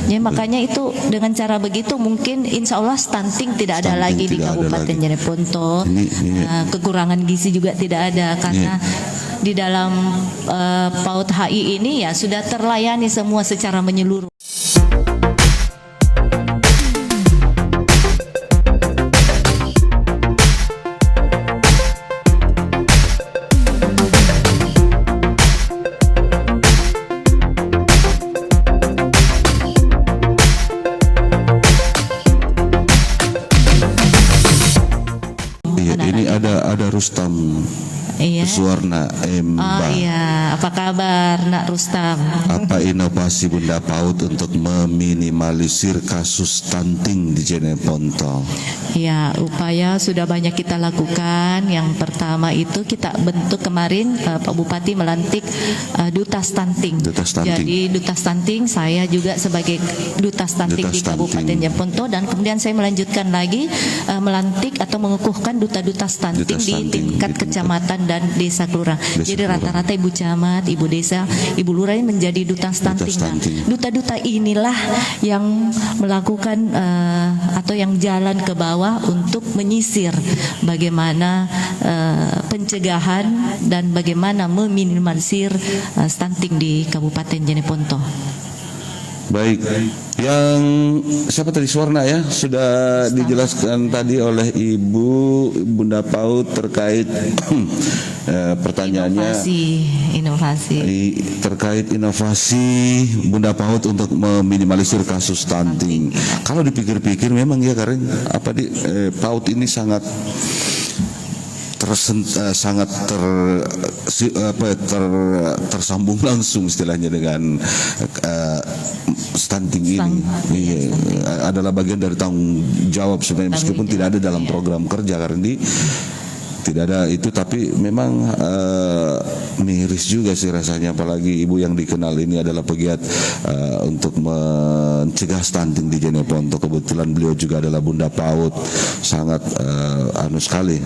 Jadi makanya itu dengan cara begitu mungkin insya Allah stunting tidak ada lagi di Kabupaten Jeneponto. Kekurangan gizi juga tidak ada karena di dalam PAUD HI ini ya sudah terlayani semua secara menyeluruh. Ada Rustam Suwarna Mbak. Apa kabar Nak Rustam? Apa inovasi Bunda PAUD untuk meminimalisir kasus stunting di Jeneponto? Ya, upaya sudah banyak kita lakukan. Yang pertama itu kita bentuk kemarin Pak Bupati melantik duta stunting. Jadi duta stunting saya juga sebagai duta stunting di Kabupaten Jeneponto, dan kemudian saya melanjutkan lagi melantik atau mengukuhkan duta-duta stunting di tingkat kecamatan dan desa kelurahan. Jadi rata-rata ibu camat, ibu desa, ibu lurah ini menjadi duta stunting. Duta-duta inilah yang melakukan atau yang jalan ke bawah untuk menyisir bagaimana pencegahan dan bagaimana meminimalisir stunting di Kabupaten Jeneponto. Baik, yang siapa tadi Suwarna ya sudah dijelaskan tadi oleh Ibu Bunda PAUD terkait pertanyaannya inovasi terkait inovasi Bunda PAUD untuk meminimalisir kasus stunting. Kalau dipikir-pikir memang ya karena PAUD ini sangat tersambung langsung istilahnya dengan stunting ini. Adalah bagian dari tanggung jawab sebenarnya, meskipun tidak ada dalam program kerja karena tidak ada itu, tapi memang miris juga sih rasanya, apalagi ibu yang dikenal ini adalah pegiat untuk mencegah stunting di Jeneponto. Kebetulan beliau juga adalah Bunda PAUD, sangat sekali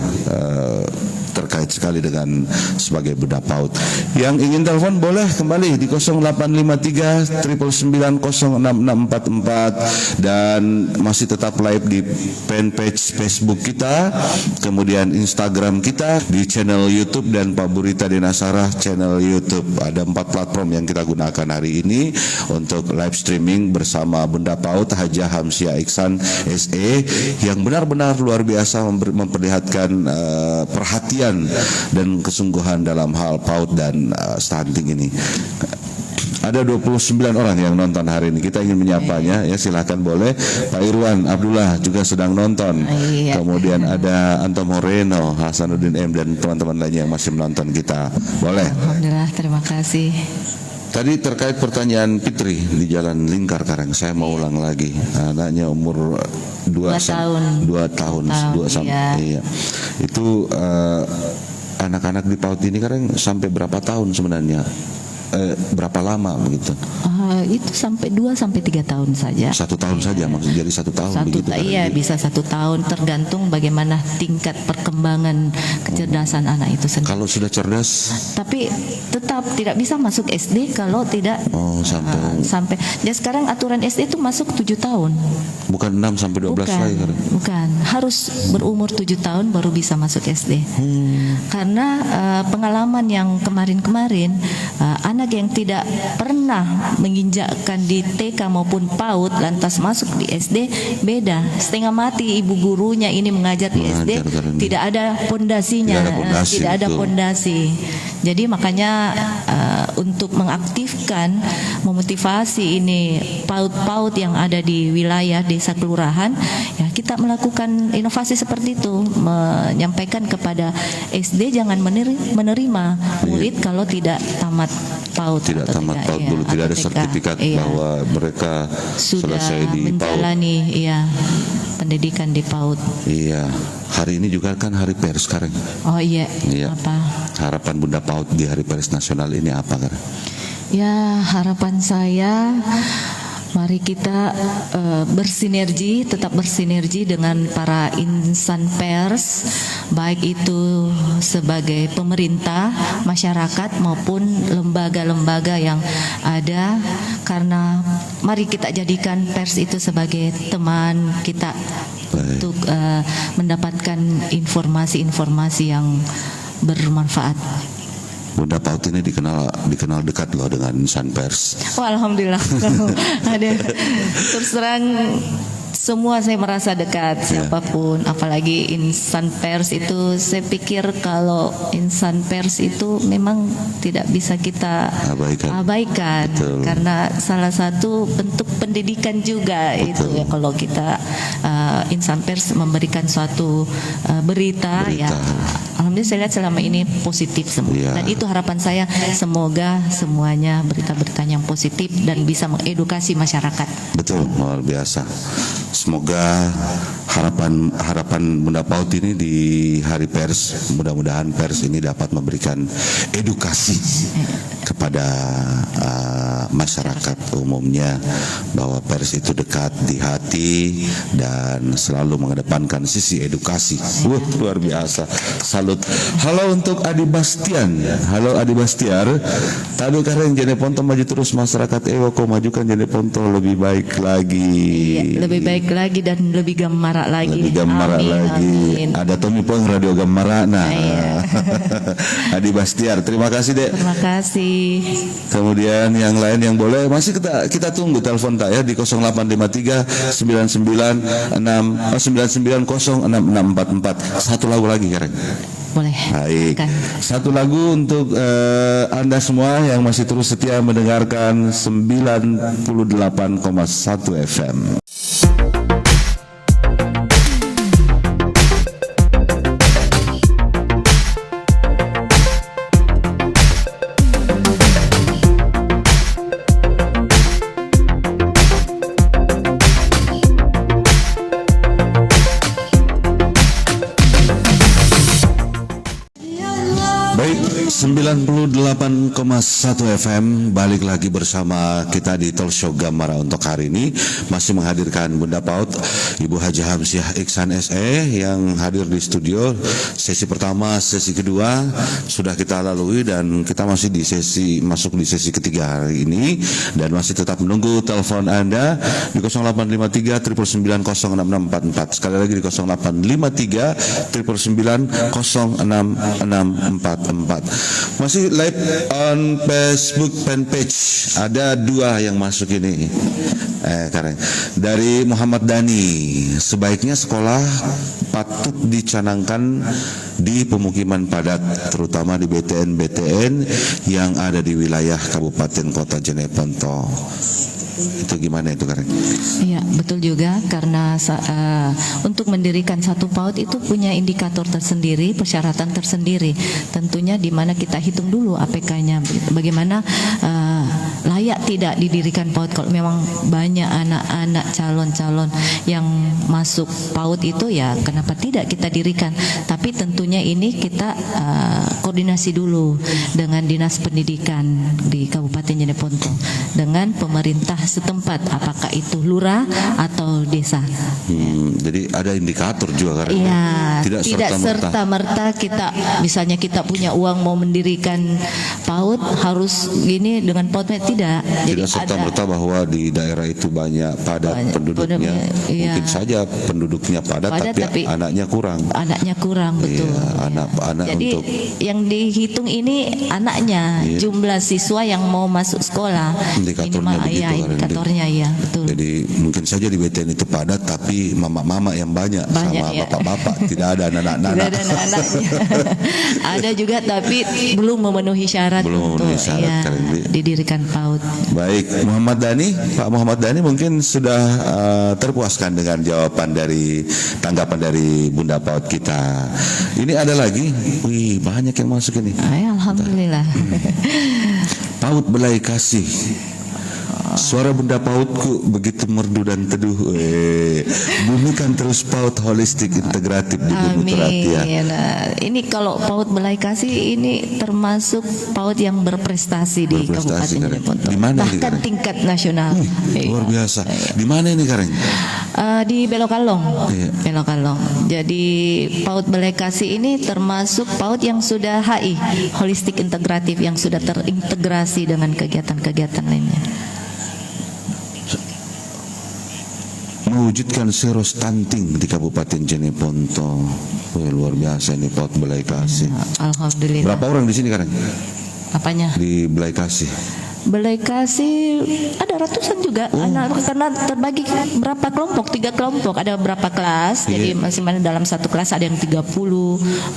terkait sekali dengan sebagai Bunda PAUD. Yang ingin telepon boleh kembali di 0853 999 0644 dan masih tetap live di fanpage Facebook kita, kemudian Instagram kita, di channel YouTube, dan Pak Burita Denasarah channel YouTube. Ada 4 platform yang kita gunakan hari ini untuk live streaming bersama Bunda PAUD Hajah Hamsia Iksan SE yang benar-benar luar biasa memperlihatkan perhatian dan kesungguhan dalam hal PAUD dan stunting ini. Ada 29 orang yang nonton hari ini. Kita ingin menyapanya ya, silakan boleh. Pak Irwan Abdullah juga sedang nonton. Kemudian ada Anto Moreno, Hasanuddin M, dan teman-teman lainnya yang masih menonton kita. Boleh. Alhamdulillah, terima kasih. Tadi terkait pertanyaan Fitri di Jalan Lingkar Karang, saya mau ulang lagi. Anaknya umur 2 tahun. Iya. Itu anak-anak di PAUD ini kadang sampai berapa tahun sebenarnya? Berapa lama begitu? Itu sampai 2-3 tahun saja. 1 tahun saja maksudnya, jadi 1 tahun begitu? Iya, bisa 1 tahun, tergantung bagaimana tingkat perkembangan kecerdasan anak itu sendiri. Kalau sudah cerdas? Tapi tetap tidak bisa masuk SD kalau tidak sampai. Ya sekarang aturan SD itu masuk 7 tahun. Bukan 6 sampai 12 lagi kan? Bukan, harus berumur 7 tahun baru bisa masuk SD. Karena pengalaman yang kemarin-kemarin, anak yang tidak pernah menginjakkan di TK maupun PAUD lantas masuk di SD beda. Setengah mati ibu gurunya ini mengajar di SD, tidak ada pondasinya, tidak ada pondasi. Jadi makanya untuk mengaktifkan, memotivasi ini PAUD-PAUD yang ada di wilayah desa kelurahan, ya kita melakukan inovasi seperti itu, menyampaikan kepada SD jangan menerima murid kalau tidak tamat PAUD, tidak tamat PAUD dulu, tidak ada sertifikat bahwa mereka sudah selesai di menjalani pendidikan di PAUD. Iya, hari ini juga kan Hari Pers sekarang. Oh iya. Apa harapan Bunda PAUD di Hari Pers Nasional ini apa kan? Ya, harapan saya Mari kita bersinergi, tetap bersinergi dengan para insan pers, baik itu sebagai pemerintah, masyarakat maupun lembaga-lembaga yang ada, karena mari kita jadikan pers itu sebagai teman kita untuk mendapatkan informasi-informasi yang bermanfaat. Bunda Paut ini dikenal dekat loh dengan insan pers. Oh, alhamdulillah. Ada, terus terang semua saya merasa dekat, siapapun, apalagi insan pers itu. Saya pikir kalau insan pers itu memang tidak bisa kita abaikan karena salah satu bentuk pendidikan juga. Betul. Itu ya, kalau kita insan pers memberikan suatu berita ya, alhamdulillah saya lihat selama ini positif semua. Dan itu harapan saya, semoga semuanya berita-beritanya yang positif dan bisa mengedukasi masyarakat. Betul, luar biasa. Semoga harapan Bunda Paut ini di Hari Pers, mudah-mudahan pers ini dapat memberikan edukasi kepada masyarakat umumnya bahwa pers itu dekat di hati dan selalu mengedepankan sisi edukasi. Luar biasa. Salut. Halo untuk Adi Bastian. Halo Adi Bastiar. Tadu karen Jene Ponto maju terus, masyarakat Ewoko majukan Jene Ponto lebih baik lagi. Iya, lebih baik lagi dan lebih gembira lagi. Lebih gembira lagi. Amin. Ada Tommy Pong Radio Gembira. Nah, Adi Bastiar, terima kasih Dek. Terima kasih. Kemudian yang lain yang boleh masih kita tunggu telepon tak ya di 0853 9906644. Satu lagu lagi Karen. Boleh. Baik. Satu lagu untuk Anda semua yang masih terus setia mendengarkan 98,1 FM. Baik, 98,1 FM balik lagi bersama kita di Talk Show Gembira untuk hari ini. Masih menghadirkan Bunda Paut, Ibu Haji Hamsiah Iksan SE yang hadir di studio. Sesi pertama, sesi kedua sudah kita lalui dan kita masih masuk di sesi ketiga hari ini dan masih tetap menunggu telepon Anda di 0853 999 0664. Sekali lagi di 0853 999 0664. Masih live on Facebook fanpage. Ada dua yang masuk ini. Karen. Dari Muhammad Dani, sebaiknya sekolah patut dicanangkan di pemukiman padat, terutama di BTN yang ada di wilayah Kabupaten Kota Jeneponto. Itu gimana itu Karen? Iya, betul juga, karena untuk mendirikan satu PAUD itu punya indikator tersendiri, persyaratan tersendiri. Tentunya di mana kita hitung dulu APK-nya, bagaimana layak tidak didirikan PAUD. Kalau memang banyak anak-anak calon-calon yang masuk PAUD itu, ya kenapa tidak kita dirikan. Tapi tentunya ini kita koordinasi dulu dengan Dinas Pendidikan di Kabupaten Jeneponto, dengan pemerintah setempat, apakah itu lurah atau desa. Jadi ada indikator juga kan? Iya, tidak serta-merta kita, misalnya kita punya uang mau mendirikan PAUD harus gini dengan PAUD, tidak. Jadi serta-merta bahwa di daerah itu banyak padat penduduknya. Mungkin saja penduduknya padat tapi anaknya kurang. Anaknya kurang, betul. Iya, anak jadi untuk yang dihitung ini anaknya, jumlah siswa yang mau masuk sekolah. Indikatornya begitu. Indikatornya ya, betul. Jadi mungkin saja di BTN itu padat tapi mama-mama yang banyak sama ya. Bapak-bapak, tidak ada anak-anak. Tidak ada anak-anaknya. Ada juga tapi belum memenuhi syarat untuk didirikan PAUD. Baik, Muhammad Dhani, Pak Muhammad Dhani mungkin sudah terpuaskan dengan jawaban dari tanggapan dari Bunda Paut kita. Ini ada lagi, wih banyak yang masuk ini. Alhamdulillah. PAUD Belai Kasih. Suara Bunda PAUDku begitu merdu dan teduh. Bumi kan terus PAUD holistik integratif di Bumi Perhatian. Ini kalau PAUD Belai Kasih ini termasuk PAUD yang berprestasi di Kabupaten Jeneponto. Bahkan tingkat nasional. Luar biasa. Di mana ini Kareng? Di Belokalong. Belokalong. Jadi PAUD Belai Kasih ini termasuk PAUD yang sudah HI, holistik integratif, yang sudah terintegrasi dengan kegiatan-kegiatan lainnya. Mewujudkan zero stunting di Kabupaten Jeneponto. Luar biasa ini PAUD Belai Kasih. Alhamdulillah. Berapa orang di sini Kareng? Apanya? Di Belai Kasih. Belai Kasih ada ratusan juga anak, karena terbagi berapa kelompok, 3 kelompok, ada berapa kelas, jadi masing-masing dalam satu kelas ada yang 30,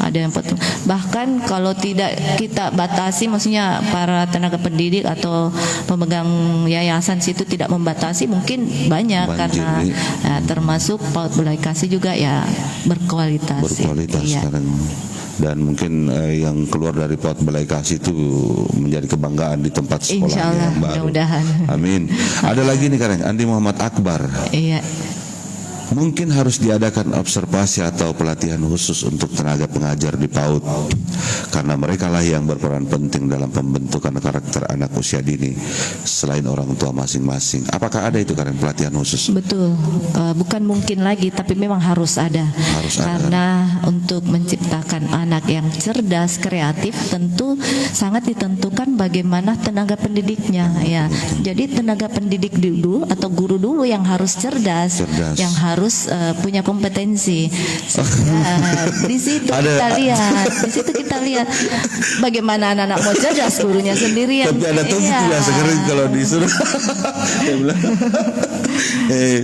ada yang 40. Bahkan kalau tidak kita batasi, maksudnya para tenaga pendidik atau pemegang yayasan situ tidak membatasi, mungkin banyak karena termasuk PAUD Belai Kasih juga ya berkualitas. Berkualitas sekarang. Dan mungkin yang keluar dari PAUD Belai Kasih itu menjadi kebanggaan di tempat sekolah yang baru. Mudah-mudahan. Amin. Ada lagi nih Kareng, Andi Muhammad Akbar. Iya. Mungkin harus diadakan observasi atau pelatihan khusus untuk tenaga pengajar di PAUD, karena mereka lah yang berperan penting dalam pembentukan karakter anak usia dini selain orang tua masing-masing. Apakah ada itu Karen, pelatihan khusus? Betul, bukan mungkin lagi, tapi memang harus ada. Karena untuk menciptakan anak yang cerdas, kreatif, tentu sangat ditentukan bagaimana tenaga pendidiknya. Ya, jadi tenaga pendidik dulu atau guru dulu yang harus cerdas. Yang harus punya kompetensi. Di situ kita lihat bagaimana anak-anak mau cerdas, gurunya sendiri yang. Tapi ada tuh biasa keren kalau disuruh.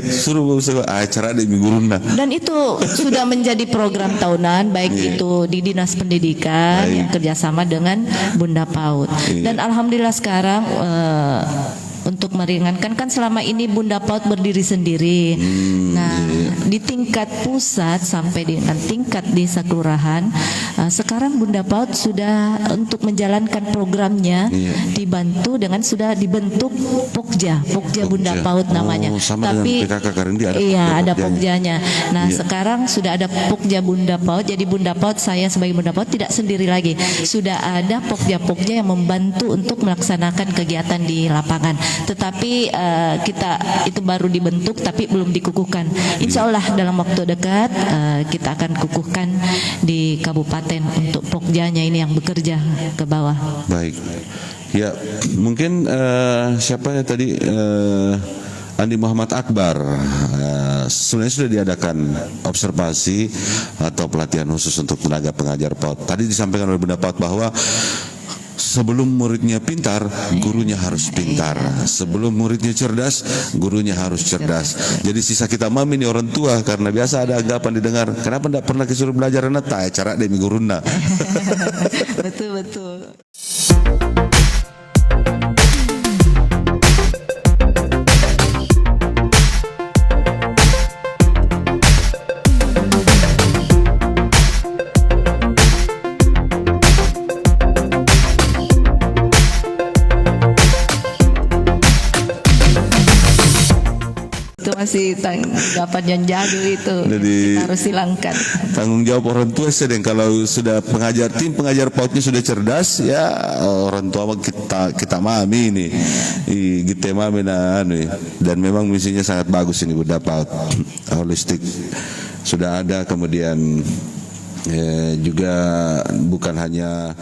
Suruh acara di guruna. Dan itu sudah menjadi program tahunan, baik itu di Dinas Pendidikan yang kerjasama dengan Bunda PAUD. Dan alhamdulillah sekarang untuk meringankan, kan selama ini Bunda PAUD berdiri sendiri. Di tingkat pusat sampai dengan tingkat desa kelurahan, sekarang Bunda PAUD sudah untuk menjalankan programnya dibantu dengan sudah dibentuk Pokja Bunda PAUD namanya. Tapi PKK Karindi ada Pokjanya. Sekarang sudah ada Pokja Bunda PAUD. Jadi Bunda PAUD, saya sebagai Bunda PAUD tidak sendiri lagi. Sudah ada Pokja yang membantu untuk melaksanakan kegiatan di lapangan. Tetapi kita itu baru dibentuk tapi belum dikukuhkan. Insya Allah dalam waktu dekat kita akan kukuhkan di kabupaten untuk Pokjanya ini yang bekerja ke bawah. Baik. Ya, mungkin siapa ya tadi Andi Muhammad Akbar, sebenarnya sudah diadakan observasi atau pelatihan khusus untuk tenaga pengajar PAUD. Tadi disampaikan oleh Bunda PAUD bahwa sebelum muridnya pintar, gurunya harus pintar. Sebelum muridnya cerdas, gurunya harus cerdas. Jadi sisa kita mami nih orang tua, karena biasa ada anggapan didengar, kenapa tidak pernah disuruh belajar anak tak cara demi guruna. Betul. Masih tanggapan yang jadul itu. Jadi, kita harus hilangkan. Tanggung jawab orang tua sedang kalau sudah tim pengajar PAUD-nya sudah cerdas, ya orang tua kita mami ini, kita mami dan memang misinya sangat bagus ini Bunda PAUD holistik sudah ada. Kemudian juga bukan hanya